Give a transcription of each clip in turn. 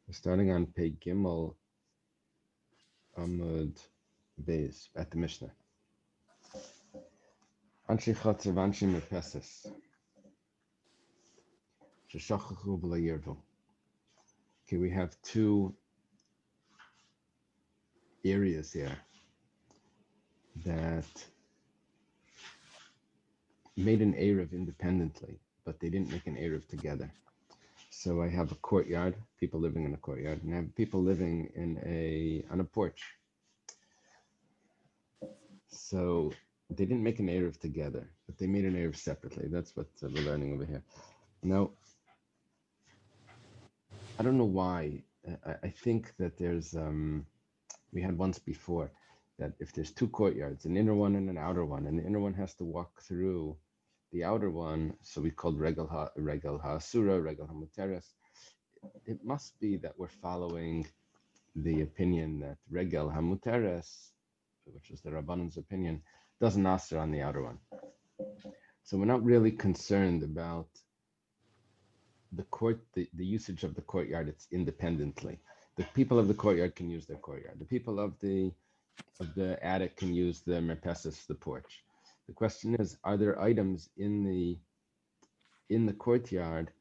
We're starting on Pei Gimel Amud Beis at the Mishnah. Anshi Chatzer v'Anshi Merpeses Sheshachachu v'lo yirvu. Okay, we have two areas here that made an Eruv independently, but they didn't make an Eruv together. So I have a courtyard, people living in a courtyard, and I have people living on a porch. So they didn't make an Eruv together, but they made an Eruv separately. That's what we're learning over here. Now, I don't know why. I think that there's, we had once before, that if there's two courtyards, an inner one and an outer one, and the inner one has to walk through the outer one, so we called Regel HaAsura, Regel HaMuteres. It must be that we're following the opinion that Regel HaMuteres, which is the Rabbanon's opinion, doesn't answer on the outer one. So we're not really concerned about the usage of the courtyard. It's independently. The people of the courtyard can use their courtyard. The people of the attic can use the merpeses, the porch. The question is, are there items in the courtyard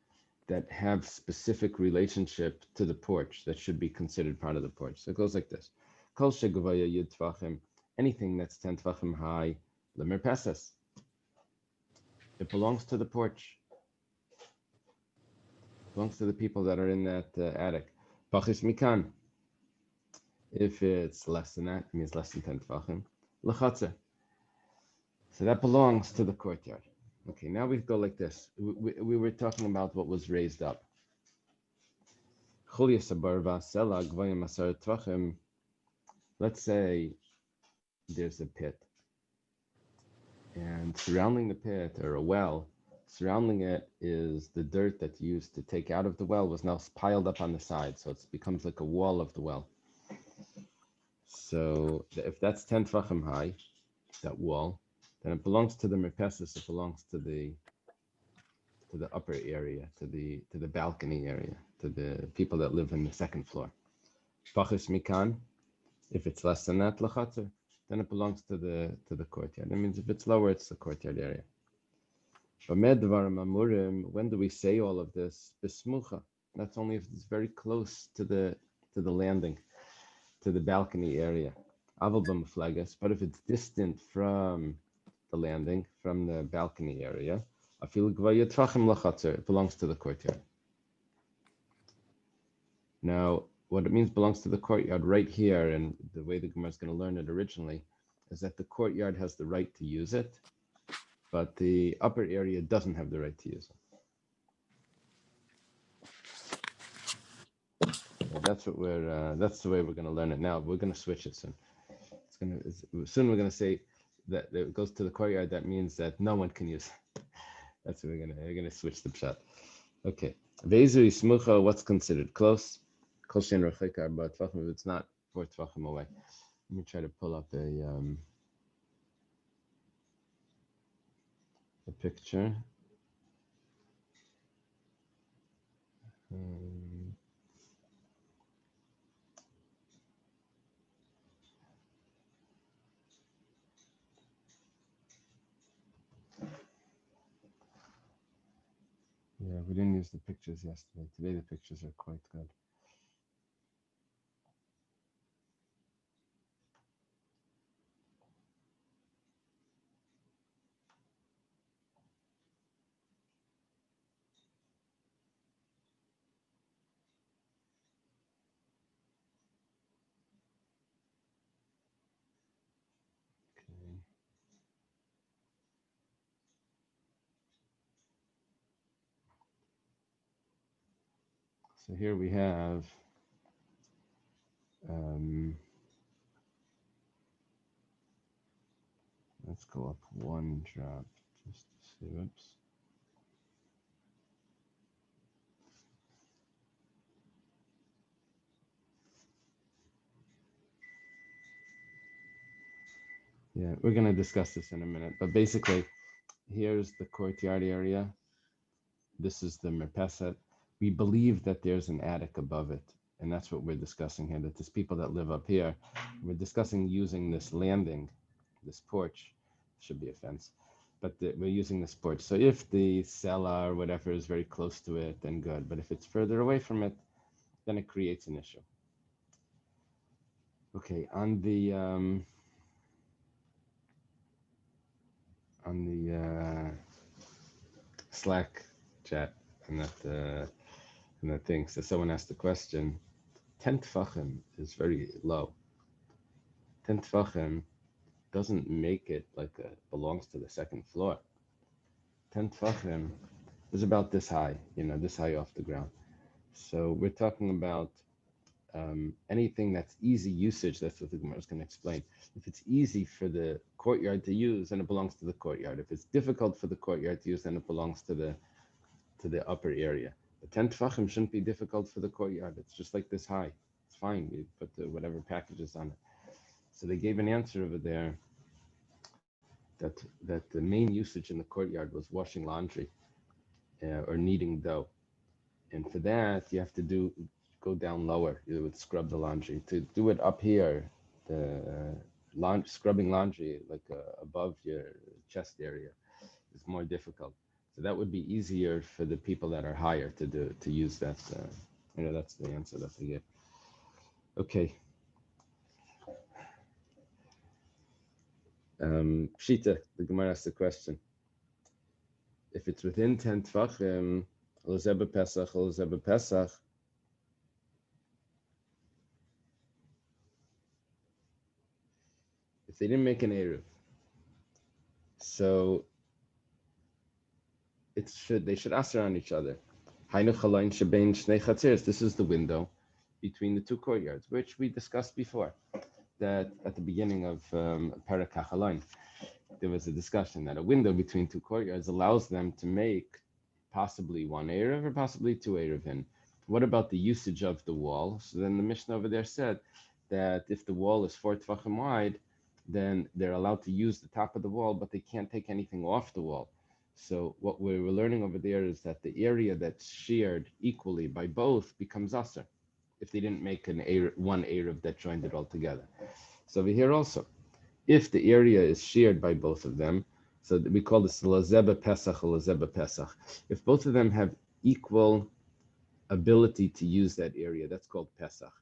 that have specific relationship to the porch that should be considered part of the porch? So it goes like this. Kol shegavaya yud tvachim, anything that's 10 tvachim high, lemerpeses. It belongs to the porch. It belongs to the people that are in that attic. Pachis mikan. If it's less than that, it means less than 10 tvachim. Lechatze. So that belongs to the courtyard. Okay, now we go like this. We were talking about what was raised up. Let's say there's a pit, and surrounding the pit, or a well, surrounding it is the dirt that's used to take out of the well was now piled up on the side, so it becomes like a wall of the well. So if that's 10 tvachim high, that wall, then it belongs to the merpeses. It belongs to the upper area, to the balcony area, to the people that live in the second floor. Pachis mikan, if it's less than that, lachatzer, then it belongs to the courtyard. That means if it's lower, it's the courtyard area. When do we say all of this? Besmucha. That's only if it's very close to the landing, to the balcony area. Aval b'meflagas, but if it's distant from the landing, from the balcony area, it belongs to the courtyard. Now, what it means belongs to the courtyard right here, and the way the Gemara is going to learn it originally, is that the courtyard has the right to use it, but the upper area doesn't have the right to use it. That's the way we're going to learn it now. We're going to switch it soon. Soon we're going to say that it goes to the courtyard. That means that no one can use it. That's what we're gonna switch the pshat. Okay. Vezu ismucha, what's considered close? Kol shein rechika arba tvachim, if it's not 4 tvachim away. Let me try to pull up a picture. Yeah, we didn't use the pictures yesterday. Today the pictures are quite good. Okay. So here we have let's go up one drop just to see. Whoops. Yeah, we're going to discuss this in a minute, but basically, here's the courtyard area. This is the merpeset. We believe that there's an attic above it. And that's what we're discussing here, that there's people that live up here. We're discussing using this landing, this porch, should be a fence, but we're using this porch. So if the cellar or whatever is very close to it, then good. But if it's further away from it, then it creates an issue. Okay, on the Slack chat and that thing, so someone asked the question, 10 tfachim is very low. 10 tfachim doesn't make it like belongs to the second floor. 10 tfachim is about this high, this high off the ground. So we're talking about anything that's easy usage. That's what the Gemara is going to explain. If it's easy for the courtyard to use, then it belongs to the courtyard. If it's difficult for the courtyard to use, then it belongs to the upper area. The 10 tfachim shouldn't be difficult for the courtyard. It's just like this high. It's fine. You put whatever packages on it. So they gave an answer over there that the main usage in the courtyard was washing laundry or kneading dough. And for that, you have to go down lower. You would scrub the laundry. To do it up here, scrubbing laundry like above your chest area is more difficult. So that would be easier for the people that are higher to use that. That's the answer that they give. Okay. Pshita, the Gemara asks the question. If it's within 10 tfachim, Lezebe Pesach, if they didn't make an Eruv, so they should aser on each other. This is the window between the two courtyards, which we discussed before. That at the beginning of Parak Hachalain, there was a discussion that a window between two courtyards allows them to make possibly one Eruv or possibly two Eruvin. What about the usage of the wall? So then the Mishnah over there said that if the wall is 4 tefachim wide, then they're allowed to use the top of the wall, but they can't take anything off the wall. So what we were learning over there is that the area that's shared equally by both becomes aser if they didn't make one Eruv that joined it all together. So over here also, if the area is shared by both of them, so we call this Lezebe Pesach or Lezebe Pesach. If both of them have equal ability to use that area, that's called Pesach.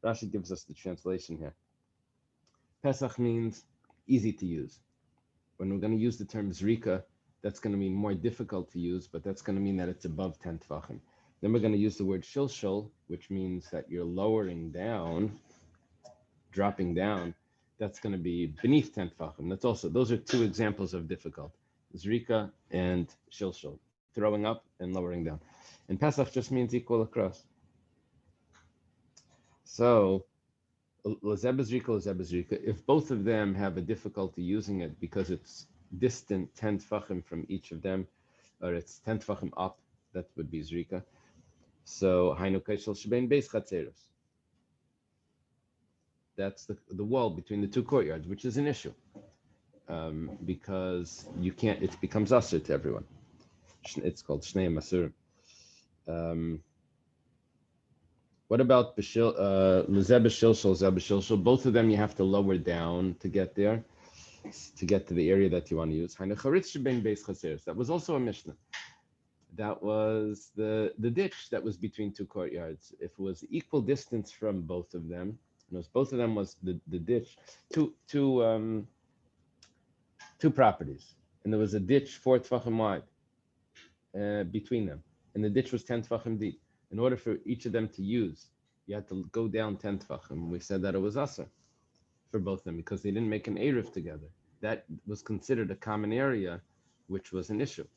Rashi gives us the translation here. Pesach means easy to use. When we're going to use the term Zrika, that's going to mean more difficult to use, but that's going to mean that it's above 10 tefachim. Then we're going to use the word shilshol, which means that you're lowering down, dropping down. That's going to be beneath 10 tefachim. Those are two examples of difficult. Zrika and shilshol, throwing up and lowering down. And Pesach just means equal across. So, Lezebe Zrika, if both of them have a difficulty using it because it's distant 10 tefachim from each of them, or it's 10 tefachim up, that would be Zrika. So, Hainu Kaishel Shebein Beis Chatzeros. That's the wall between the two courtyards, which is an issue because you can't. It becomes aser to everyone. It's called Shnei Masur. What about Lezebe Shilshol, Zebe Shilshol? Both of them you have to lower down to get there, to get to the area that you want to use. Hainu Charitz Shebein Beis Chatzeros. That was also a Mishnah. That was the ditch that was between two courtyards. If it was equal distance from both of them, both of them was the ditch, two properties, and there was a ditch 4 tefachim wide between them, and the ditch was 10 tefachim deep. In order for each of them to use, you had to go down 10 tefachim. We said that it was aser for both of them because they didn't make an Eruv together. That was considered a common area, which was an issue.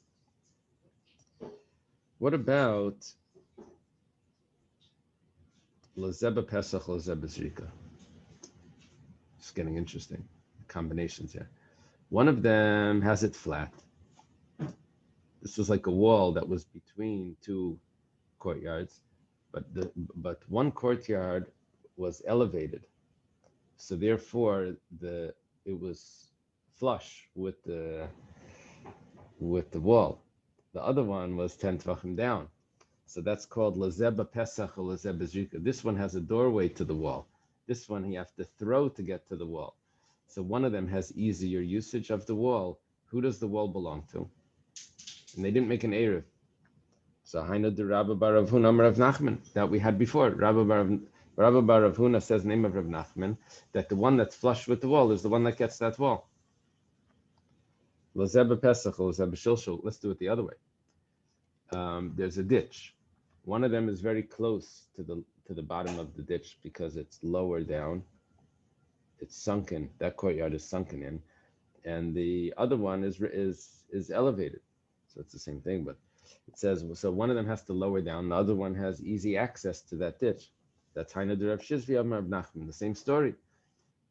What about Lezebe Pesach, Lezebe Zrika? It's getting interesting. Combinations here. One of them has it flat. This was like a wall that was between two courtyards, but one courtyard was elevated, so therefore it was flush with the wall. The other one was 10 tefachim down. So that's called Lazeba Pesach or Lazeba Zrika. This one has a doorway to the wall. This one you have to throw to get to the wall. So one of them has easier usage of the wall. Who does the wall belong to? And they didn't make an Eruv. So Hainu de Rabba bar Rav Huna Rav Nachman that we had before. Rabba bar Rav Huna says name of Rav Nachman that the one that's flush with the wall is the one that gets that wall. Lazeba Pesach, Lazeba Shilshul. Let's do it the other way. There's a ditch. One of them is very close to the bottom of the ditch because it's lower down. It's sunken. That courtyard is sunken in, and the other one is elevated. So it's the same thing, but it says so. One of them has to lower down. The other one has easy access to that ditch. That's Hainu de Rav Shizvi Amar Rav Nachman. The same story.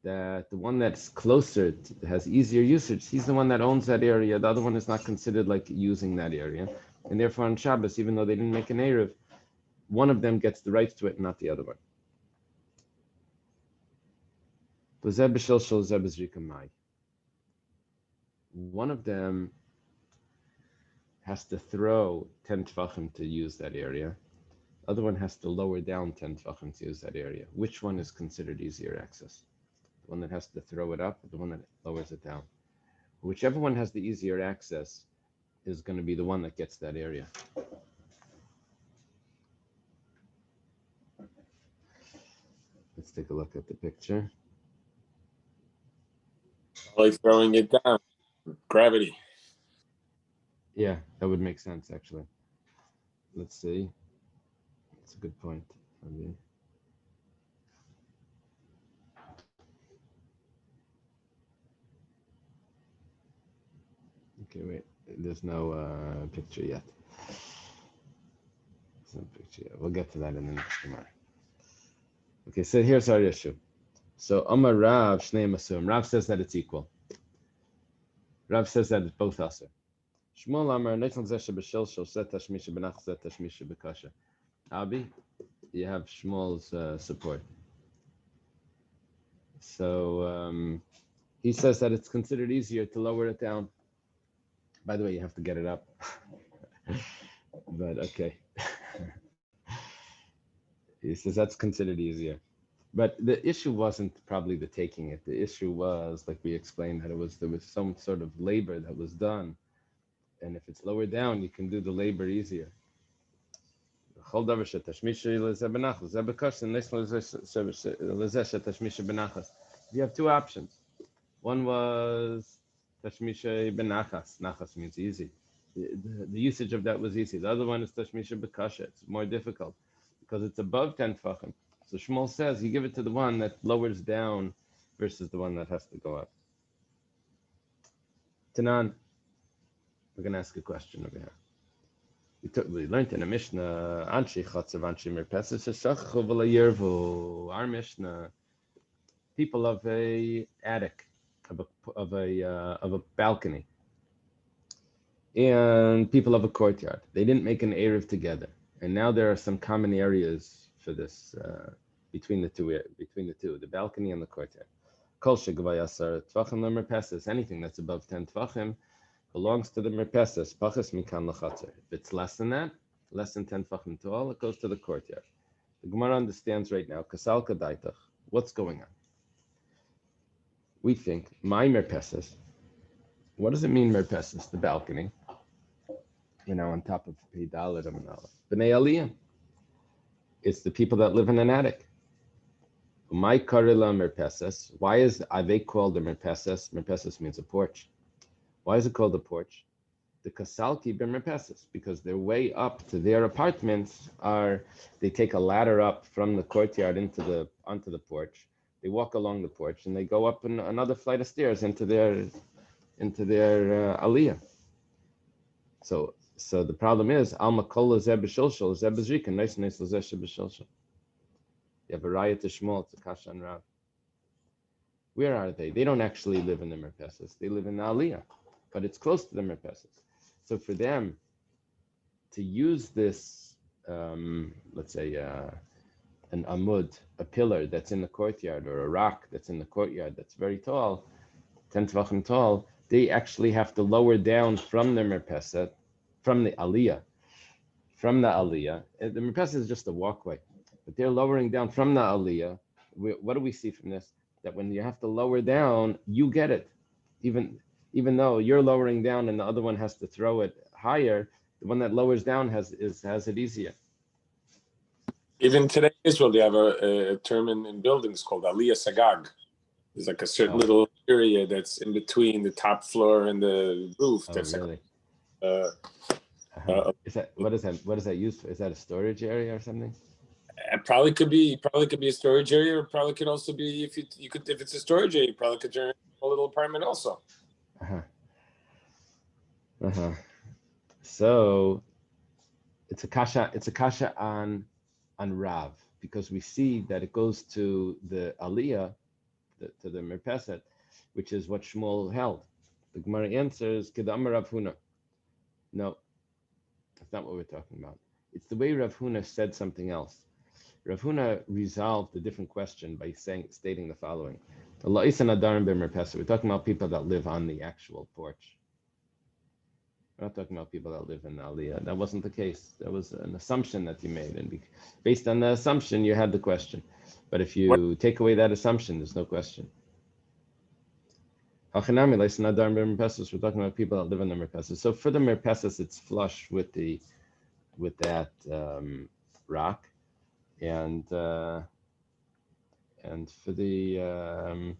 That the one that's closer has easier usage. He's the one that owns that area. The other one is not considered like using that area, and therefore on Shabbos, even though they didn't make an Eruv, one of them gets the rights to it, not the other one. One of them has to throw 10 tvachim to use that area. The other one has to lower down 10 tvachim to use that area. Which one is considered easier access? The one that has to throw it up, or the one that lowers it down? Whichever one has the easier access is going to be the one that gets that area. Let's take a look at the picture. Like throwing it down. Gravity. Yeah, that would make sense, actually. Let's see. That's a good point. Okay, wait. There's no picture yet. There's no picture yet. We'll get to that in the next tomorrow. Okay, so here's our issue. So Amar Rav Shnei Masum. Rav says that it's equal. Rav says that it's both aser. Shmuel Amar Neichel Zeh Shebeshel Shel Zeh Tashmisha Benach Zeh Tashmisha Bekasha. Abi, you have Shmuel's support. So he says that it's considered easier to lower it down. By the way, you have to get it up. But okay. He says that's considered easier. But the issue wasn't probably the taking it. The issue was, like we explained, that there was some sort of labor that was done. And if it's lower down, you can do the labor easier. You have two options. One was Tashmisha benachas. Nachas means easy. The usage of that was easy. The other one is Tashmisha bekasha. It's more difficult because it's above 10 tefachim. So Shmuel says you give it to the one that lowers down versus the one that has to go up. Tanan, we're going to ask a question over here. We learned in a Mishnah, Anshi Chatzav Anshi Merpeses Shachachu V'Layirvu. Our Mishnah, people of a attic, of a balcony, and people of a courtyard. They didn't make an Eruv together, and now there are some common areas for this between the two, the balcony and the courtyard. Kol shegvayasar tvachim lemerpeses. Anything that's above 10 tvachim belongs to the merpeses. Pachas mikan lachatzer. If it's less than that, less than 10 tvachim tall, it goes to the courtyard. The Gemara understands right now. Kasal kadaitach. What's going on? We think my merpeses. What does it mean merpeses? The balcony. On top of Peidalet and Bnei Aliyah. It's the people that live in an attic. My karila merpeses. Why are they called a merpeses? Merpeses means a porch. Why is it called a porch? The kasalki b'merpeses, because their way up to their apartments they take a ladder up from the courtyard onto the porch. They walk along the porch and they go up another flight of stairs into their aliyah. So the problem is, Alma Kola Zeb B'Shilshel, Zeb B'Zrika, nice Zeb B'Shilshel. You have a Raya to Shmuel, it's a Kasha and Rav. Where are they? They don't actually live in the Merpeses. They live in the Aliyah, but it's close to the Merpeses. So for them to use this, let's say, an amud, a pillar that's in the courtyard, or a rock that's in the courtyard that's very tall, 10 tvachim tall, they actually have to lower down from the Merpeset, from the aliyah, from the aliyah. The merpesa is just a walkway, but they're lowering down from the aliyah. What do we see from this? That when you have to lower down, you get it, even though you're lowering down and the other one has to throw it higher. The one that lowers down has it easier. Even today in Israel, they have a term in buildings called aliyah sagag. There's like a certain little area that's in between the top floor and the roof. That's really? Like, is that what is that used for? Is that a storage area or something? It probably could be a storage area, or probably could also be if it's a storage area, you probably could turn it into a little apartment also. So it's a kasha on Rav, because we see that it goes to the aliyah, to the merpeset, which is what Shmuel held. The Gemara answers Kedamar Rav Huna. No, that's not what we're talking about. It's the way Rav Huna said something else. Rav Huna resolved a different question by stating the following. We're talking about people that live on the actual porch. We're not talking about people that live in the aliyah. That wasn't the case. That was an assumption that you made. And based on the assumption, you had the question. But if you take away that assumption, there's no question. We're talking about people that live in the merpeses. So for the merpeses, it's flush with that rock. And for the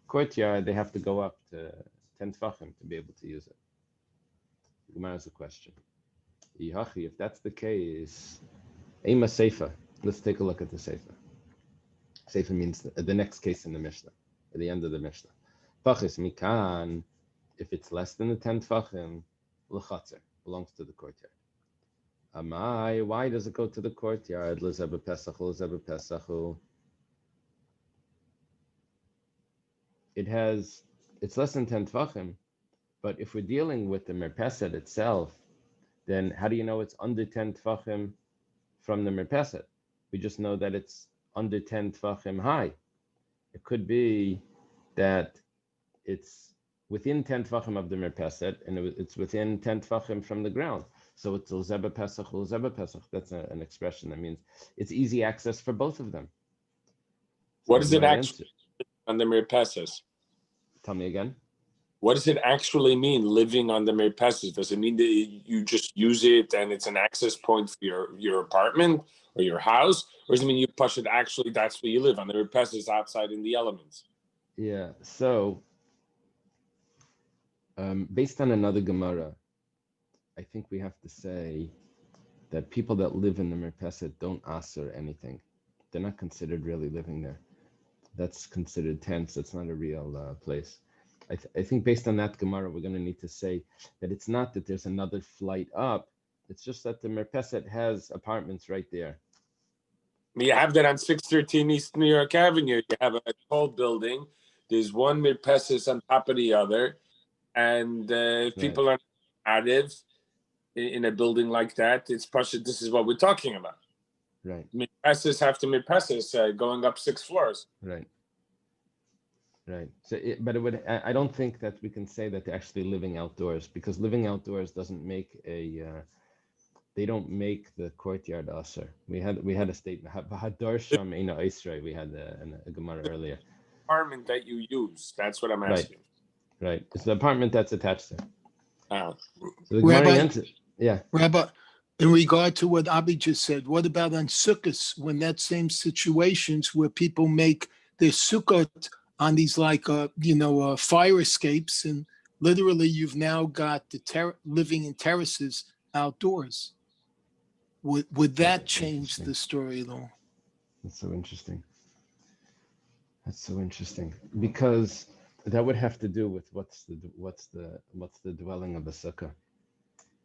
courtyard, they have to go up to 10 tefachim to be able to use it. The Gemara has a question. If that's the case, Ema Seifa. Let's take a look at the Seifa. Seifa means the next case in the Mishnah, at the end of the Mishnah. Fachis mikan, if it's less than the 10 tefachim, l'chatzer, belongs to the courtyard. Amai, why does it go to the courtyard? L'zeba pesachu. It's less than 10 tefachim, but if we're dealing with the merpeset itself, then how do you know it's under 10 tefachim from the merpeset? We just know that it's under 10 tefachim high. It could be that it's within 10 tefachim of the merpeset, and it's within 10 tefachim from the ground. So it's l'zeba pesach. That's an expression that means it's easy access for both of them. What does it actually on the merpeses? Tell me again. What does it actually mean, living on the merpeses? Does it mean that you just use it and it's an access point for your apartment or your house? Or does it mean you push it actually that's where you live, on the merpeses outside in the elements? Yeah, so based on another Gemara, I think we have to say that people that live in the merpeset don't aser anything. They're not considered really living there. That's considered tents. That's not a real place. I think based on that Gemara, we're going to need to say that it's not that there's another flight up. It's just that the merpeset has apartments right there. You have that on 613 East New York Avenue. You have a tall building. There's one merpeses on top of the other. And if people are active in a building like that, it's partially, this is what we're talking about. Right. Merpeses have to merpeses going up 6 floors. Right. So, I don't think that we can say that they're actually living outdoors, because living outdoors doesn't make they don't make the courtyard aser. We had a statement. Hadar sham eina isrei. We had a Gemara earlier. Apartment that you use. That's what I'm asking. Right. It's the apartment that's attached to. Oh. So the Gemara answer. Yeah. Rabbi, in regard to what Abi just said, what about on sukkahs, when that same situations where people make their sukkah on these fire escapes, and literally you've now got the living in terraces outdoors. Would that change the story at all? That's so interesting. Because that would have to do with what's the dwelling of a sukkah.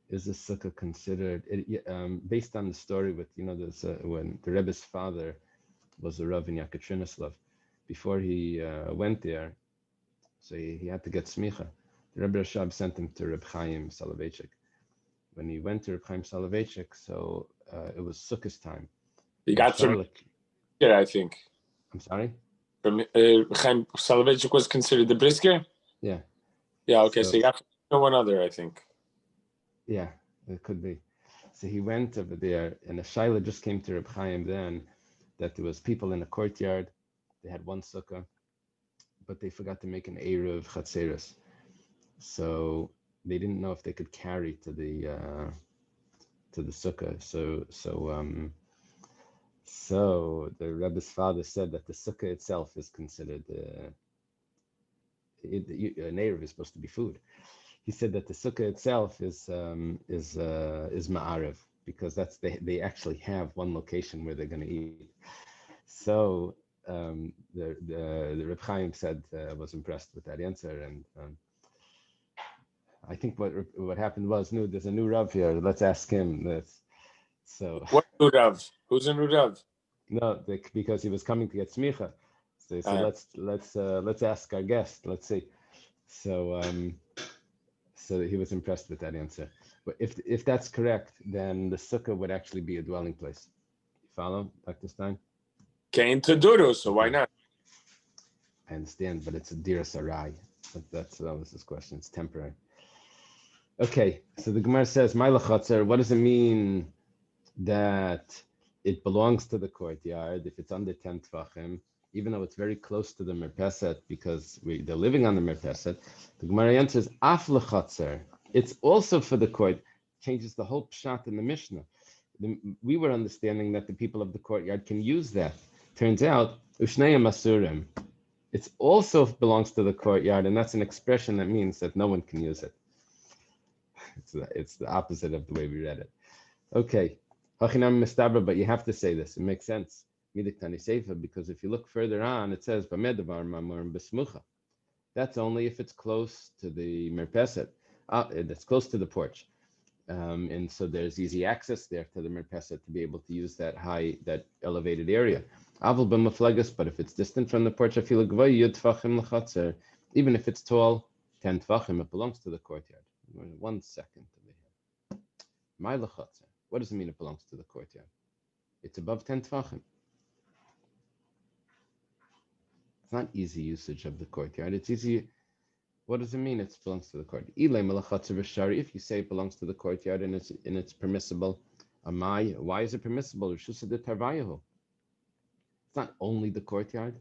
Is a sukkah considered based on the story with when the Rebbe's father was a Rav in Yekaterinoslav, before he went there, so he had to get smicha. The Rebbe Rashab sent him to Reb Chaim Soloveitchik. When he went to Reb Chaim Soloveitchik, so it was Sukkah's time. He got from here, I think. I'm sorry? From Chaim Soloveitchik was considered the brisker? Yeah. Yeah, okay, so you got from one other, I think. Yeah, it could be. So he went over there, and a shaila just came to Reb Chaim then that there was people in the courtyard. They had one sukkah, but they forgot to make an Eruv Chatzeres. So they didn't know if they could carry to the sukkah. So the Rebbe's father said that the sukkah itself is considered an Eruv is supposed to be food. He said that the sukkah itself is ma'arev, because they actually have one location where they're going to eat. So the Reb Chaim said was impressed with that answer, and I think what happened was, there's a new Rav here. Let's ask him this. So what new Rav? Who's a new Rav? No, because he was coming to get smicha. So he said, let's ask our guest. Let's see. So so he was impressed with that answer. But if that's correct, then the sukkah would actually be a dwelling place. You follow, Dr. Stein? Came to Duru, so why not? I understand, but it's a dir sarai. That was his question. It's temporary. Okay, so the Gemara says, "My lachatzer." What does it mean that it belongs to the courtyard if it's under 10 tvachim, even though it's very close to the merpeset, because they're living on the merpeset? The Gemara answers, "Af lachatzer." It's also for the court. Changes the whole pshat in the Mishnah. We were understanding that the people of the courtyard can use that. Turns out, ushneim asurim. It also belongs to the courtyard, and that's an expression that means that no one can use it. It's the opposite of the way we read it. Okay, hachinam mistabra, but you have to say this. It makes sense. Because if you look further on, it says b'medavar mamurim b'smucha. That's only if it's close to the merpeset. That's close to the porch, and so there's easy access there to the merpeset to be able to use that elevated area. Aval b'maflegas, but if it's distant from the porch, afilu gvay yud tfachim l'chatzer, even if it's tall, 10 tfachim, it belongs to the courtyard. 1 second over here. My l'chatzer. What does it mean it belongs to the courtyard? It's above 10 tfachim. It's not easy usage of the courtyard. It's easy. What does it mean it belongs to the courtyard? If you say it belongs to the courtyard and it's permissible, why is it permissible? It's not only the courtyard.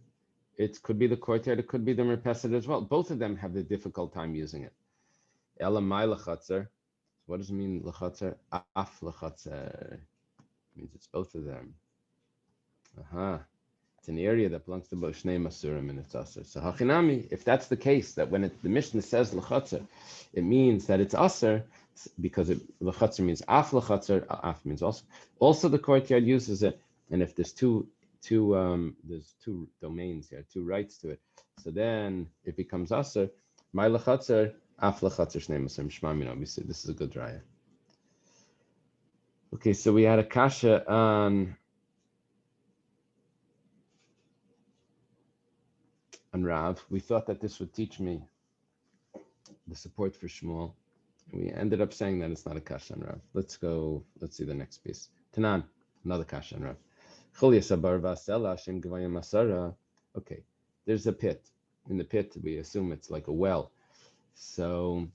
It could be the courtyard. It could be the merpeset as well. Both of them have a difficult time using it. What does it mean, lachatzer? Af lachatzer. Means it's both of them. It's an area that belongs to both Shnei Masurim and it's Aser. So hachinami, if that's the case, that when the Mishnah says lachatzer, it means that it's Aser, because lachatzer means af lachatzer, af means also. Also the courtyard uses it, and if there's two domains here, two rights to it, so then it becomes Aser. My lachatzer, af lachatzer Shnei Masurim Shma Mino. This is a good raya. Okay, so we had a kasha on Rav. We thought that this would teach me the support for Shmuel. We ended up saying that it's not a kasha on Rav. Let's see the next piece. Tanan, another kasha on Rav. Okay, there's a pit. In the pit, we assume it's like a well. So,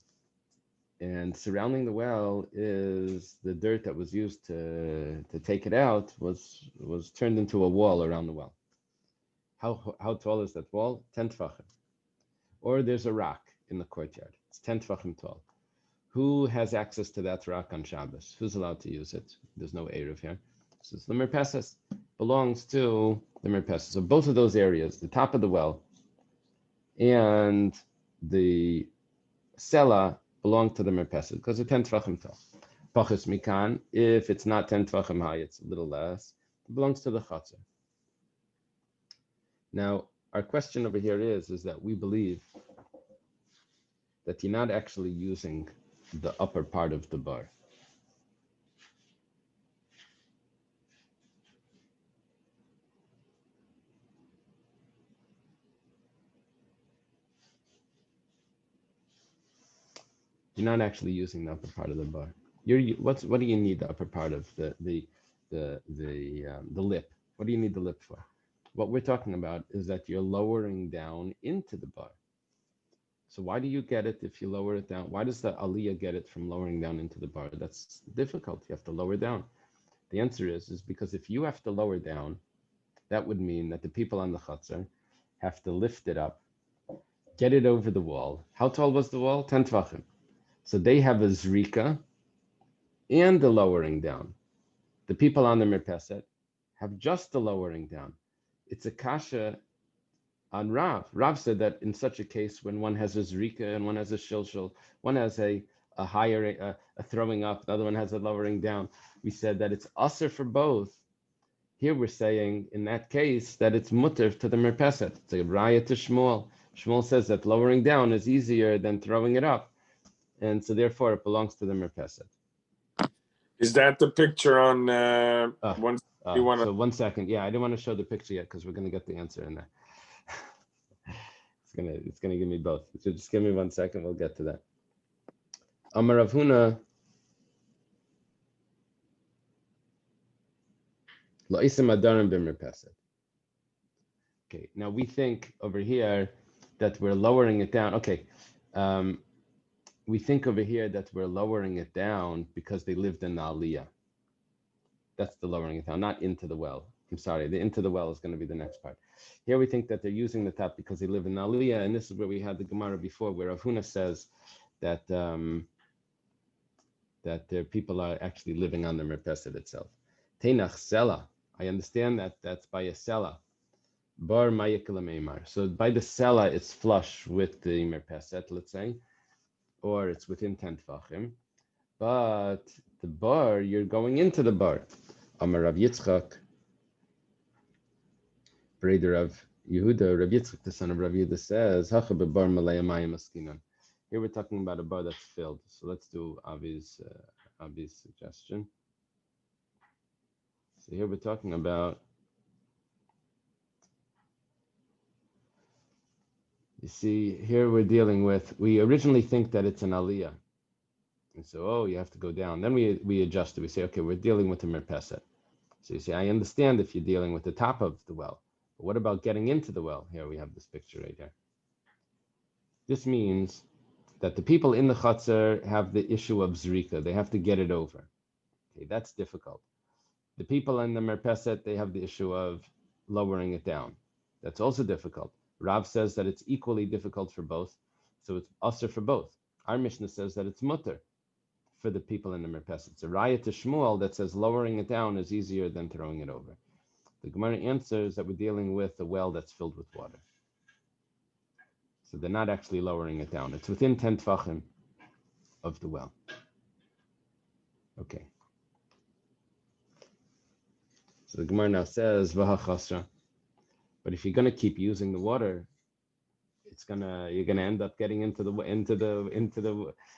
and surrounding the well is the dirt that was used to take it out was turned into a wall around the well. How tall is that wall? 10 tfachim. Or there's a rock in the courtyard. It's 10 tfachim tall. Who has access to that rock on Shabbos? Who's allowed to use it? There's no Eruv here. So the merpeses belongs to the merpeses. So both of those areas, the top of the well and the Sela, belong to the merpeses because they're 10 tfachim tall. Pachas mikan, if it's not 10 tfachim high, it's a little less. It belongs to the chatzar. Now, our question over here is that we believe that you're not actually using the upper part of the bar. You're not actually using the upper part of the bar. What do you need the upper part of the lip? What do you need the lip for? What we're talking about is that you're lowering down into the bar. So why do you get it if you lower it down? Why does the aliyah get it from lowering down into the bar? That's difficult. You have to lower down. The answer is because if you have to lower down, that would mean that the people on the chutzner have to lift it up, get it over the wall. How tall was the wall? 10 tvachim. So they have a zrika and the lowering down. The people on the mirpeset have just the lowering down. It's a kasha on Rav. Rav said that in such a case, when one has a zrika and one has a shilshul, one has a higher, a throwing up, the other one has a lowering down. We said that it's usher for both. Here we're saying, in that case, that it's mutter to the merpeset. It's a raya to Shmuel. Shmuel says that lowering down is easier than throwing it up. And so therefore it belongs to the merpeset. Is that the picture on one? So 1 second. Yeah, I didn't want to show the picture yet because we're going to get the answer in there. It's gonna give me both. So just give me 1 second. We'll get to that. Amar Rav Huna. Okay, now we think over here that we're lowering it down. Okay, we think over here that we're lowering it down because they lived in the aliyah. That's the lowering it down, not into the well. I'm sorry, the into the well is going to be the next part. Here we think that they're using the top because they live in the aliyah, and this is where we had the Gemara before, where Rav Huna says that that their people are actually living on the merpeset itself. Teinach sela. I understand that that's by a sela. Bar mayikla meimar. So by the sela, it's flush with the merpeset, let's say, or it's within 10 tefachim. But the bar, you're going into the bar. Amar Rav Yitzchak, brother of Yehuda, Rav Yitzchak, the son of Rav Yehuda, says, Hacha bebar malaya mayim askinan. Here we're talking about a bar that's filled. So let's do Avi's suggestion. So here we're talking about, you see, here we're dealing with, we originally think that it's an aliyah. And so, you have to go down. Then we adjust it. We say, okay, we're dealing with a merpeset. So you say, I understand if you're dealing with the top of the well. But what about getting into the well? Here we have this picture right here. This means that the people in the chutzner have the issue of zrika. They have to get it over. Okay, that's difficult. The people in the merpeset, they have the issue of lowering it down. That's also difficult. Rav says that it's equally difficult for both. So it's usher for both. Our Mishnah says that it's mutter for the people in the merpeset. It's a raya to Shmuel that says lowering it down is easier than throwing it over. The Gemara answers that we're dealing with a well that's filled with water. So they're not actually lowering it down. It's within 10 tefachim of the well. Okay. So the Gemara now says, Vaha chasra. But if you're going to keep using the water, you're gonna end up getting into the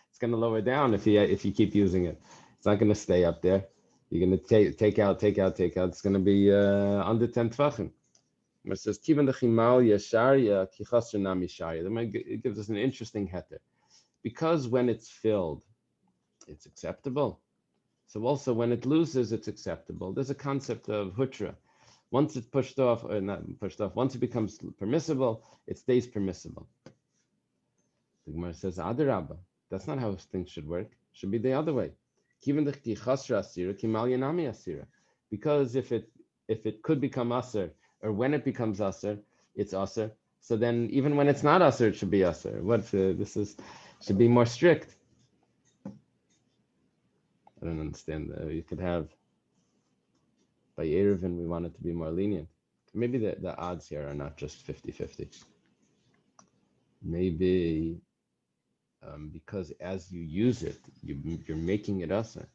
it's gonna lower down if you keep using it. It's not gonna stay up there. You're gonna take out. It's gonna be under 10 tvachim. It says kivan dechimal yasharia kichasr nami sharia. It gives us an interesting heter, because when it's filled, it's acceptable. So also when it loses, it's acceptable. There's a concept of hutra. Once it's pushed off, or not pushed off, once it becomes permissible, it stays permissible. The Gemara says, Adarabba, that's not how things should work. It should be the other way. Because if it could become aser, or when it becomes aser, it's aser. So then even when it's not aser, it should be aser. Should be more strict. I don't understand. You could have, by Eiruvin, we want it to be more lenient. Maybe the odds here are not just 50-50. Maybe because as you use it, you're making it asa.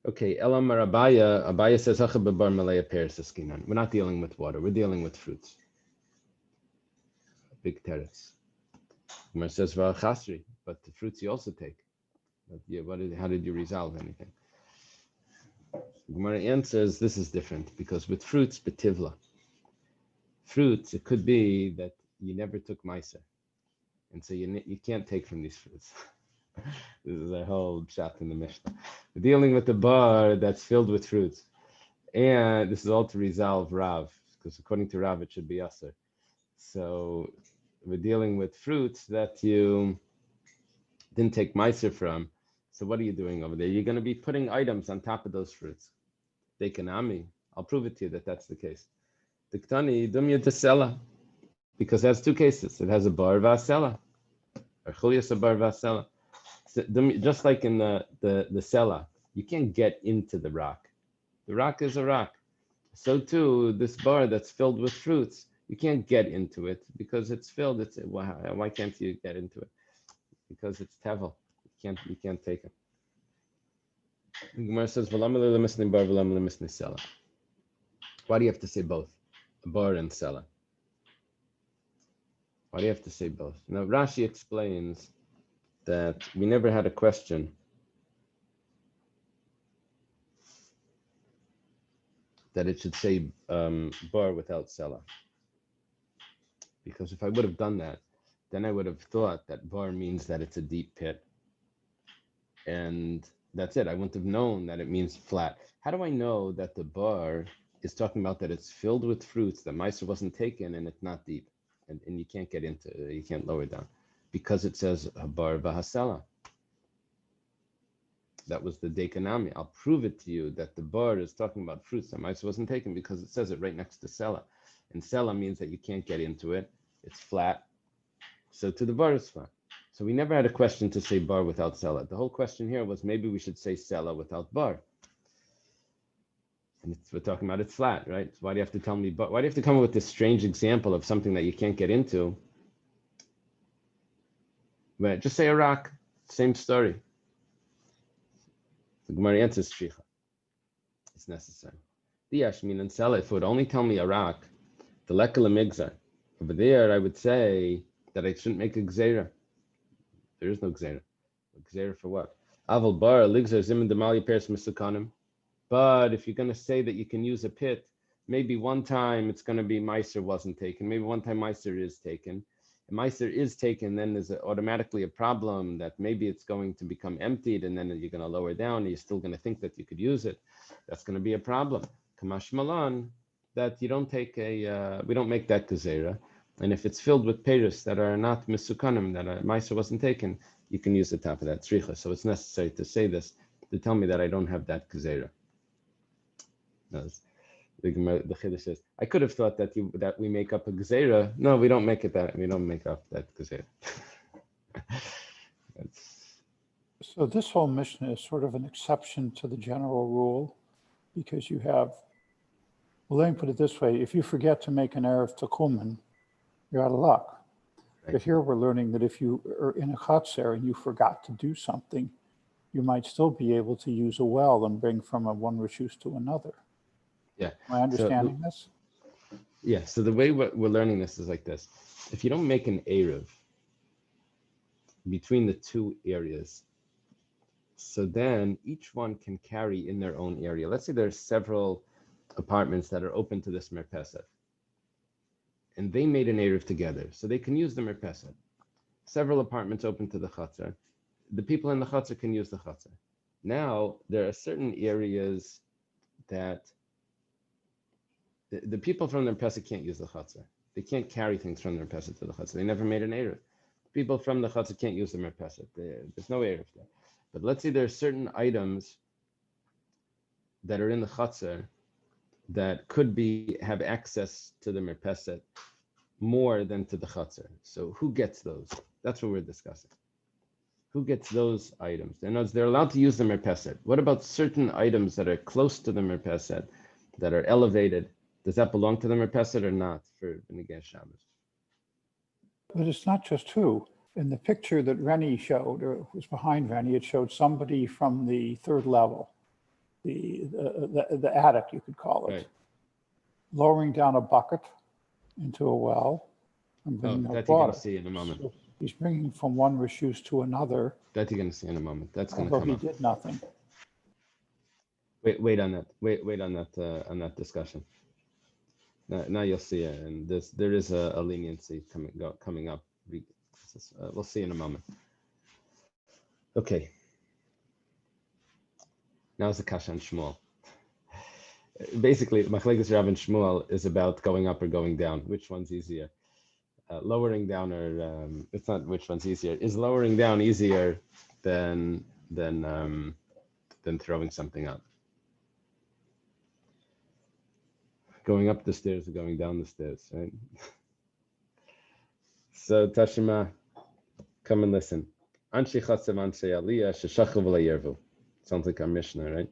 Okay, Elam Abaya. Abaya says, we're not dealing with water, we're dealing with fruits. Big teretz. Gemara says, chasri, but the fruits you also take. How did you resolve anything? Gemara answers, this is different, because with fruits, betivla. Fruits, it could be that you never took meiser, and so you can't take from these fruits. This is a whole shot in the Mishnah. We're dealing with a bar that's filled with fruits, and this is all to resolve Rav, because according to Rav, it should be aser. So we're dealing with fruits that you didn't take meiser from. So what are you doing over there? You're going to be putting items on top of those fruits. Dekanami, I'll prove it to you that that's the case. Diktani dumya desela, because it has two cases. It has a bar vasela, or chulias a bar vasela. Just like in the sela, you can't get into the rock. The rock is a rock. So too, this bar that's filled with fruits, you can't get into it because it's filled. Why can't you get into it? Because it's tevel. You can't take it. The Gemara says, bar, sela. Why do you have to say both? Bar and sela. Why do you have to say both? Now Rashi explains that we never had a question that it should say bar without sela. Because if I would have done that, then I would have thought that bar means that it's a deep pit. And that's it. I wouldn't have known that it means flat. How do I know that the bar is talking about that it's filled with fruits, that meiser wasn't taken, and it's not deep, and you can't get into it, you can't lower it down, because it says bar v'hasela. That was the dekanami. I'll prove it to you that the bar is talking about fruits that meiser wasn't taken because it says it right next to sela, and sela means that you can't get into it. It's flat. So to the bar is flat. So we never had a question to say bar without sela. The whole question here was maybe we should say sela without bar. And we're talking about it's flat, right? So why do you have to tell me bar? Why do you have to come up with this strange example of something that you can't get into? But just say a rock. Same story. The Gemara answers shricha. It's necessary. The yashmin and sela, if it would only tell me a rock, the lekala migzar. Over there, I would say that I shouldn't make a gzeira. There is no gzeira. Gzeira for what? Aval bar ligzar zimin demali pers misukanim. But if you're going to say that you can use a pit, maybe one time it's going to be meiser wasn't taken. Maybe one time meiser is taken. If meiser is taken, then there's automatically a problem that maybe it's going to become emptied, and then you're going to lower down, and you're still going to think that you could use it. That's going to be a problem. Kamash malan, that you don't take we don't make that gzeira. And if it's filled with peiros that are not misukanim, that a meiser wasn't taken, you can use the top of that tzricha. So it's necessary to say this to tell me that I don't have that gzeira. The Chiddush says, I could have thought that we make up a gzeira. No, we don't make it that. We don't make up that gzeira. So this whole Mishnah is sort of an exception to the general rule, because you have, well, let me put it this way: if you forget to make an erev tekumen, you're out of luck. Right. But here we're learning that if you are in a chatzar and you forgot to do something, you might still be able to use a well and bring from one reshus to another. Yeah. Am I understanding this? Yeah. So the way we're learning this is like this. If you don't make an erev between the two areas, so then each one can carry in their own area. Let's say there's several apartments that are open to this merpeset, and they made an erev together, so they can use the merpeset. Several apartments open to the chatzar. The people in the chatzar can use the chatzar. Now, there are certain areas that the people from the merpeset can't use the chatzar. They can't carry things from the merpeset to the chatzar. They never made an erev. People from the chatzar can't use the merpeset. There's no erev there. But let's say there are certain items that are in the chatzar that could have access to the merpeset more than to the chatzar. So who gets those? That's what we're discussing. Who gets those items? In other words, they're allowed to use the merpeset. What about certain items that are close to the merpeset, that are elevated? Does that belong to the merpeset or not for B'nai Shabbos? But it's not just who. In the picture that Rennie showed, or it was behind Rennie, it showed somebody from the third level, the attic, you could call it, right, lowering down a bucket into a well and bringing up water. That you're going to see in a moment. So he's bringing from one reshus to another. That you're going to see in a moment. That's going to come up. Although he did nothing. Wait on that. Wait on that discussion. Now you'll see it, and there is a leniency coming up. We'll see in a moment. Okay. Now it's the Kasha and Shmuel. Basically, Machlekes Rav and Shmuel is about going up or going down. Which one's easier? lowering down, or it's not which one's easier. Is lowering down easier than throwing something up? Going up the stairs or going down the stairs, right? So Tashima, come and listen. Anshi Chatzav Anshe Aliyah Sheshachu V'Layervu. Sounds like our Mishnah, right?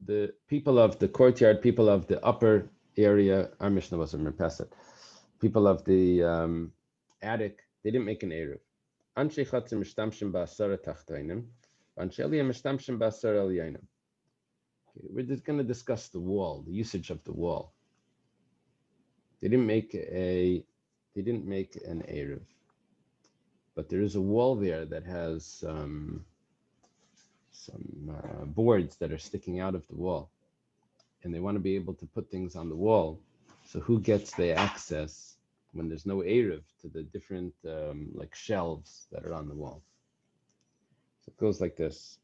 The people of the courtyard, people of the upper area, our Mishnah was a Merpeset. People of the attic, they didn't make an Eruv. Anshi Chatzav Mishtamshim Ba'asara Tachtainim. Anshi Aliyah Mishtamshim Ba'asara Aliyainim. We're just going to discuss the wall, the usage of the wall. They didn't make an Eruv, but there is a wall there that has some boards that are sticking out of the wall, and they want to be able to put things on the wall. So who gets the access when there's no Eruv to the different like shelves that are on the wall? So it goes like this.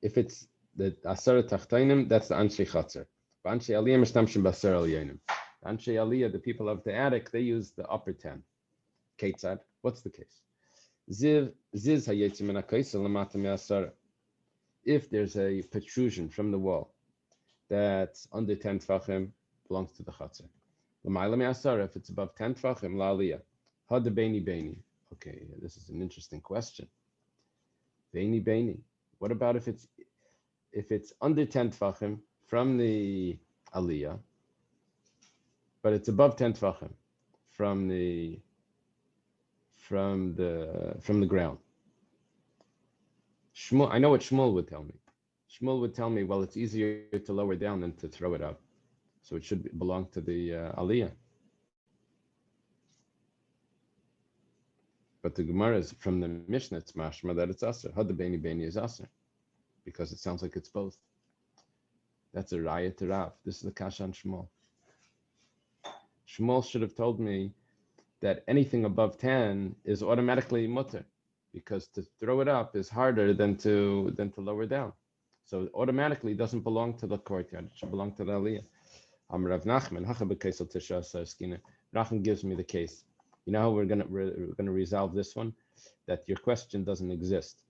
If it's the Asara Tachtainim, that's the Anshe Chatzar. Anshe Aliyah Mishtamshim Basar Aliyanim. Anshe Aliyah, the people of the attic, they use the upper 10. Ketzad, what's the case? Ziz Hayetzi Min HaKaisel Lamata Me'asara. If there's a protrusion from the wall that's under 10 Tvachim, belongs to the Chatzar. L'mayla Me'asara, if it's above 10 Tvachim, La Aliyah. Hada Beini Beini. Okay, this is an interesting question. Beini Beini. What about if it's under 10 Tvachim from the Aliyah, but it's above 10 Tvachim from the ground? Shmuel, I know what Shmuel would tell me. Shmuel would tell me, well, it's easier to lower down than to throw it up, so it should belong to the Aliyah. But the Gemara is from the Mishnah, it's mashma that it's aser. Hada Beini Beini is aser, because it sounds like it's both. That's a raya to Rav. This is the kasha on Shmuel. Shmuel should have told me that anything above 10 is automatically mutter, because to throw it up is harder than to lower down. So it automatically doesn't belong to the courtyard. It should belong to the Aliyah. Rav Nachman, Nachman gives me the case. You know how we're gonna resolve this one? That your question doesn't exist,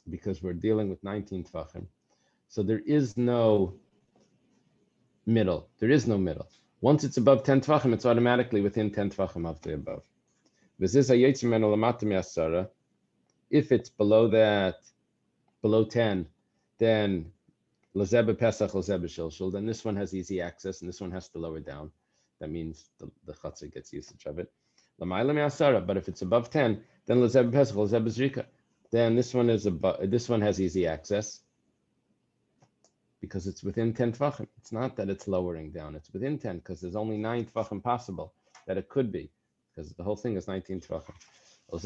because we're dealing with 19 Tvachim. So there is no middle. There is no middle. Once it's above 10 Tvachim, it's automatically within 10 Tvachim of the above. If it's below that, below 10, then Lazebe Pesach, Lazebe Shilshul, then this one has easy access and this one has to lower down. That means the Chatzar gets usage of it. But if it's above 10, then Lazebe Pesach, Lazebe Zrika, then this one has easy access, because it's within 10 Tvachim. It's not that it's lowering down, it's within 10, because there's only 9 Tvachim possible that it could be, because the whole thing is 19 Tvachim. But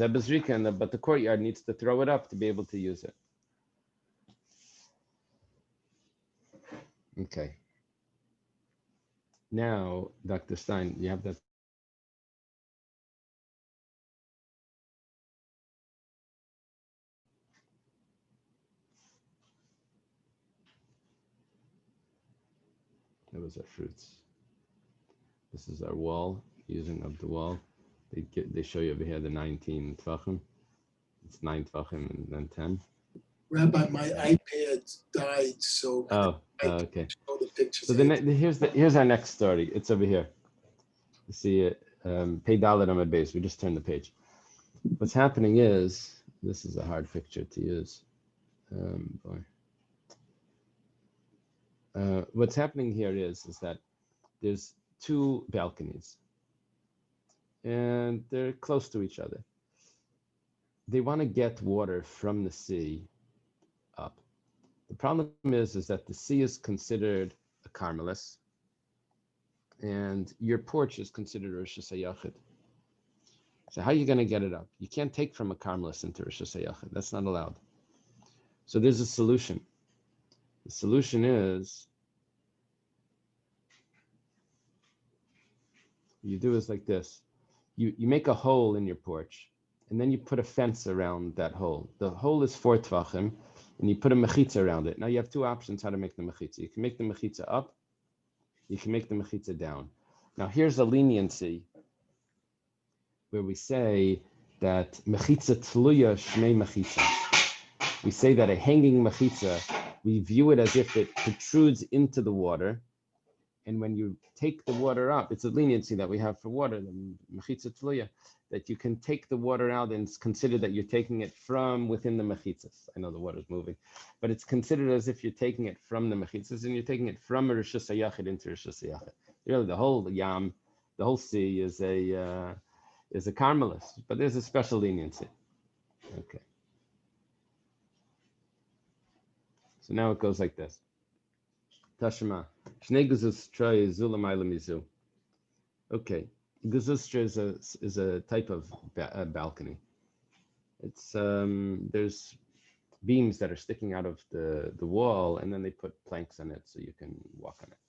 the courtyard needs to throw it up to be able to use it. Okay. Now, Dr. Stein, you have that. That was our fruits. This is our wall, using of the wall. They show you over here the 19 Tvachim. It's 9 Tvachim and then 10. Rabbi, my iPad died, so okay. Show the pictures. So here's our next story. It's over here. You see it, Pei Dalet on my base. We just turned the page. What's happening is, this is a hard picture to use. What's happening here is that there's 2 balconies, and they're close to each other. They want to get water from the sea up. The problem is that the sea is considered a Carmelis, and your porch is considered Rosh Hashanah. So how are you going to get it up? You can't take from a Carmelis into Rosh Hashanah. That's not allowed. So there's a solution. The solution is, you do is like this. You make a hole in your porch, and then you put a fence around that hole. The hole is 4 Tvachim, and you put a mechitza around it. Now you have 2 options how to make the mechitza. You can make the mechitza up, you can make the mechitza down. Now here's a leniency where we say that mechitza tluya shnei mechitza. We say that a hanging mechitza, we view it as if it protrudes into the water. And when you take the water up, it's a leniency that we have for water, the mechitza tluya, that you can take the water out and it's considered that you're taking it from within the mechitzas. I know the water's moving, but it's considered as if you're taking it from the mechitzas and you're taking it from a rishus hayachid into rishus hayachid. Really, the whole yam, the whole sea is a carmelis, but there's a special leniency. Okay. So now it goes like this. Tashma. Shnei guzustra zulam mizu. Okay. Guzustra is a type of balcony. It's there's beams that are sticking out of the wall, and then they put planks on it so you can walk on it.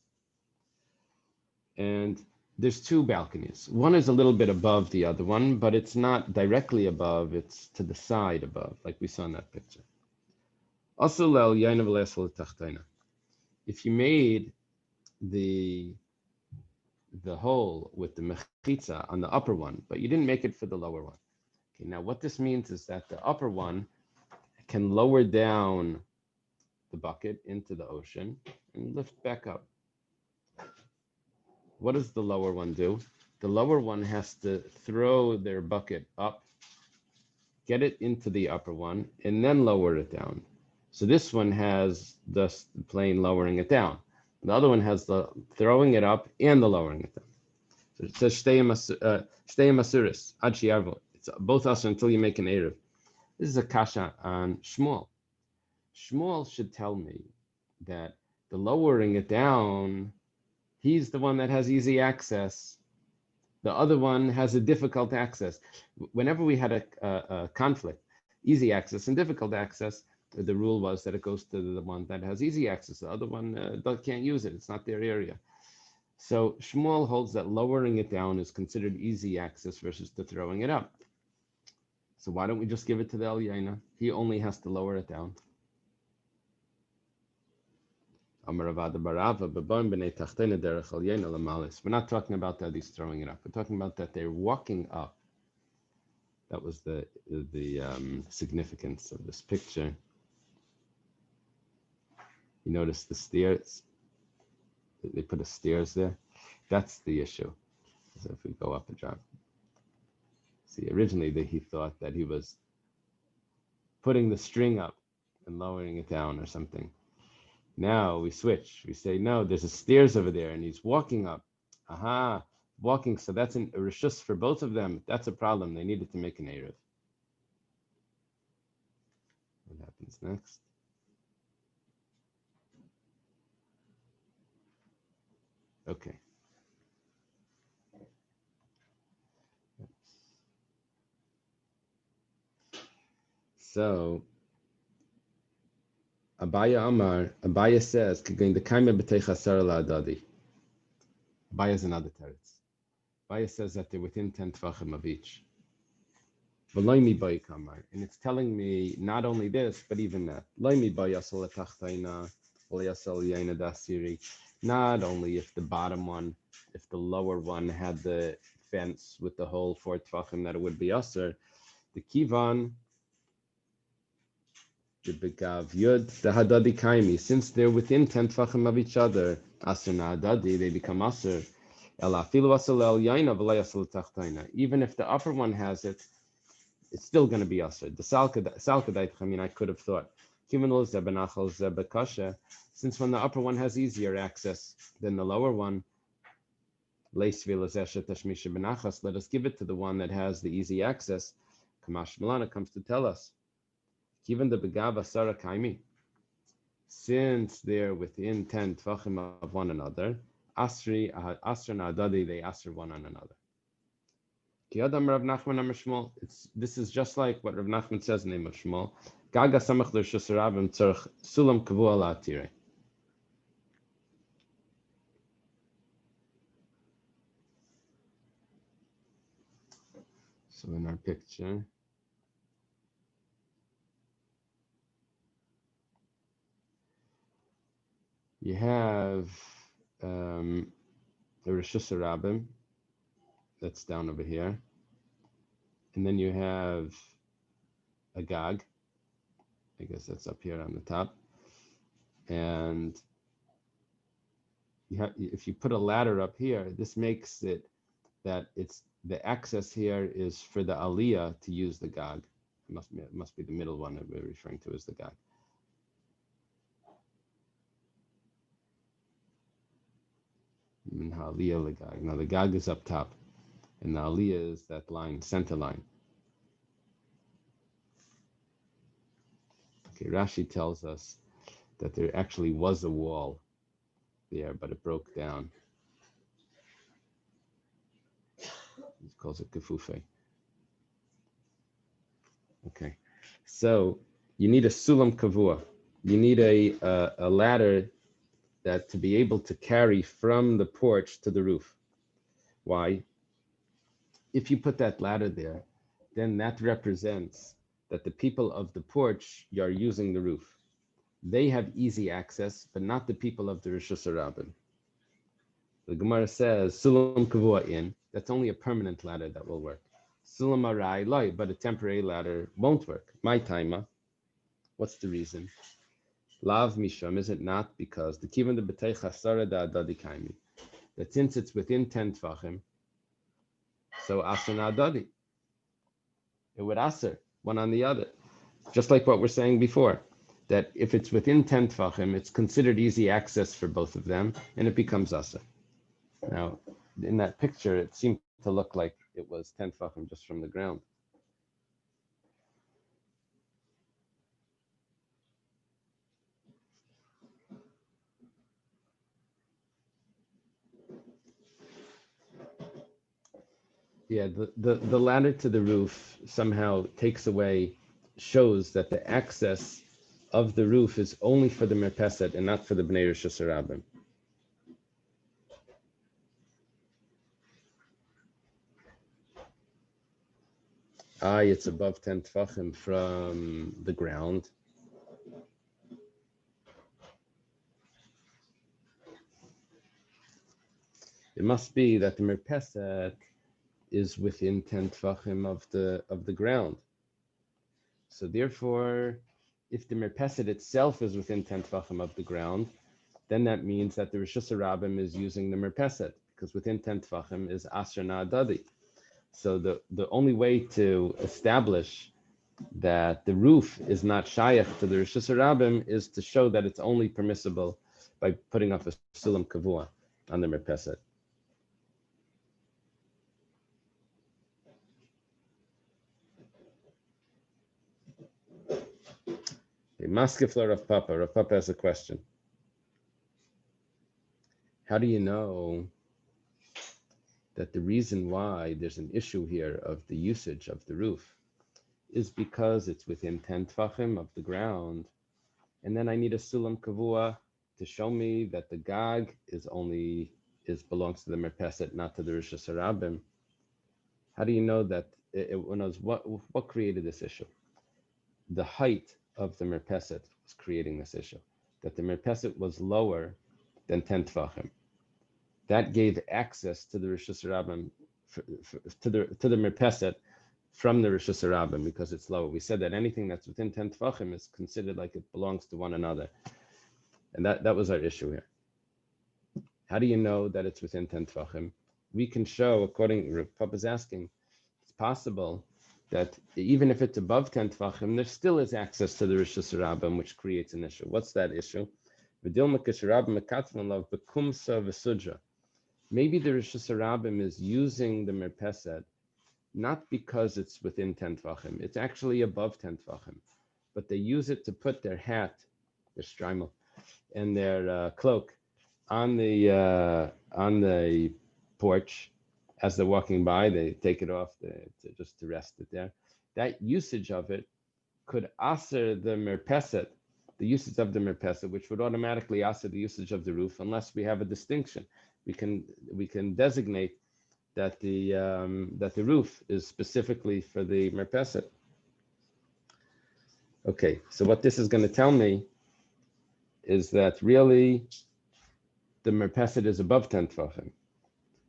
And there's two balconies. One is a little bit above the other one, but it's not directly above, it's to the side above, like we saw in that picture. If you made the hole with the mechitza on the upper one, but you didn't make it for the lower one. Okay, now what this means is that the upper one can lower down the bucket into the ocean and lift back up. What does the lower one do? The lower one has to throw their bucket up, get it into the upper one, and then lower it down. So this one has the plane lowering it down. The other one has the throwing it up and the lowering it down. So it says shtei masuris ad shiarvo. It's both us until you make an eruv. This is a kasha on Shmuel. Shmuel should tell me that the lowering it down, he's the one that has easy access. The other one has a difficult access. Whenever we had a conflict, easy access and difficult access, the rule was that it goes to the one that has easy access. The other one can't use it. It's not their area. So Shmuel holds that lowering it down is considered easy access versus the throwing it up. So why don't we just give it to the El Yaina? He only has to lower it down. We're not talking about that he's throwing it up. We're talking about that they're walking up. That was the significance of this picture. You notice the stairs? They put the stairs there. That's the issue. So if we go up a drop. See, originally he thought that he was putting the string up and lowering it down or something. Now we switch. We say, no, there's a stairs over there and he's walking up. Aha, walking. So that's a rishus for both of them. That's a problem. They needed to make an eruv. What happens next? Okay. So Abaya says, Abaya is another teretz. Abaya says that they're within 10 tvachim of each. And it's telling me not only this, but even that. Not only if the bottom one, if the lower one had the fence with the hole for tvachim, that it would be aser. The kivan, the begav yud, the hadadi kaimi, since they're within 10 tvachim of each other, aser na hadadi, they become aser. Even if the upper one has it, it's still going to be aser. The salkadait, I mean, I could have thought, since when the upper one has easier access than the lower one, let us give it to the one that has the easy access. Kamash Milana comes to tell us, even the begava sara kaimi, since they're within 10 tvachim of one another, asri nadadi, they asr one on another. This is just like what Rav Nachman says in the name of Shmuel. Gaga samach l'shusarabim tzarich sulam kavua la'atire. So in our picture, you have Rishus Harabim, that's down over here. And then you have a Gag. I guess that's up here on the top. And if you put a ladder up here, this makes it that it's the access here is for the Aliyah to use the Gag. It must be the middle one that we're referring to as the Gag. Now the Gag is up top, and the Aliyah is that line, center line. Okay, Rashi tells us that there actually was a wall there, but it broke down. He calls it Gefufe. Okay, so you need a sulam kavua. You need a ladder that to be able to carry from the porch to the roof. Why? If you put that ladder there, then that represents that the people of the porch are using the roof. They have easy access, but not the people of the Rishus Harabim. The Gemara says, Sulam Kavua in, that's only a permanent ladder that will work. Sulam Arai Loi, but a temporary ladder won't work. My taima, what's the reason? Lav Misham, is it not because the Kivan the B'tei Chasara da Adadi Kaimi, that since it's within 10 Tvachim, so Asr na Adadi, it would Asr, one on the other. Just like what we're saying before, that if it's within 10 Tvachim, it's considered easy access for both of them, and it becomes Asr. Now, in that picture, it seemed to look like it was 10 Tvachim just from the ground. Yeah, the ladder to the roof somehow takes away, shows that the access of the roof is only for the Merpeset and not for the Bnei Rishus Harabim. It's above 10 Tfachim from the ground. It must be that the Merpeset is within 10 Tfachim of the ground. So therefore, if the Merpeset itself is within 10 Tfachim of the ground, then that means that the Rishus Harabim is using the Merpeset, because within 10 Tfachim is Asr Na'adadi. So the only way to establish that the roof is not Shayach to the Rishus Harabim is to show that it's only permissible by putting up a Sulam Kavua on the Merpeset. Maskefla Rav Papa. Rav Papa has a question. How do you know that the reason why there's an issue here of the usage of the roof is because it's within 10 Tfachim of the ground, and then I need a Sulam Kavua to show me that the Gag belongs to the Merpeset, not to the Rishus Harabim? How do you know that what created this issue? The height of the Merpeset was creating this issue, that the Merpeset was lower than 10 Tfachim. That gave access to the Rishus Harabim, to the Merpeset from the Rishus Harabim, because it's lower. We said that anything that's within 10 Tfachim is considered like it belongs to one another. And that was our issue here. How do you know that it's within 10 Tfachim? We can show, according to Papa's asking, it's possible that even if it's above 10 Tfachim, there still is access to the Rishus Harabim, which creates an issue. What's that issue? Maybe the Rishus Harabim is using the Merpeset not because it's within 10 Tvachim, it's actually above 10 Tvachim, but they use it to put their hat, their streimel, and their cloak on the porch. As they're walking by, they take it off just to rest it there. That usage of it could aser the Merpeset, the usage of the Merpeset, which would automatically aser the usage of the roof, unless we have a distinction. We can designate that the roof is specifically for the Merpeset. Okay, so what this is going to tell me is that really the merpeset is above 10 tefachim.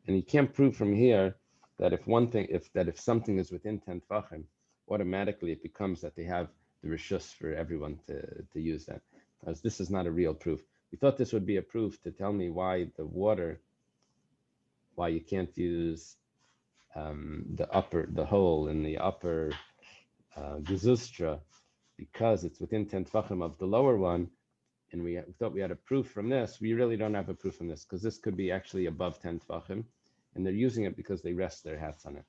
And you can't prove from here that if something is within 10 tefachim, automatically it becomes that they have the rishus for everyone to use that. As this is not a real proof. We thought this would be a proof to tell me why you can't use the hole in the upper gezustra, because it's within 10 tefachim of the lower one, and we thought we had a proof from this. We really don't have a proof from this, because this could be actually above 10 tefachim, and they're using it because they rest their hats on it.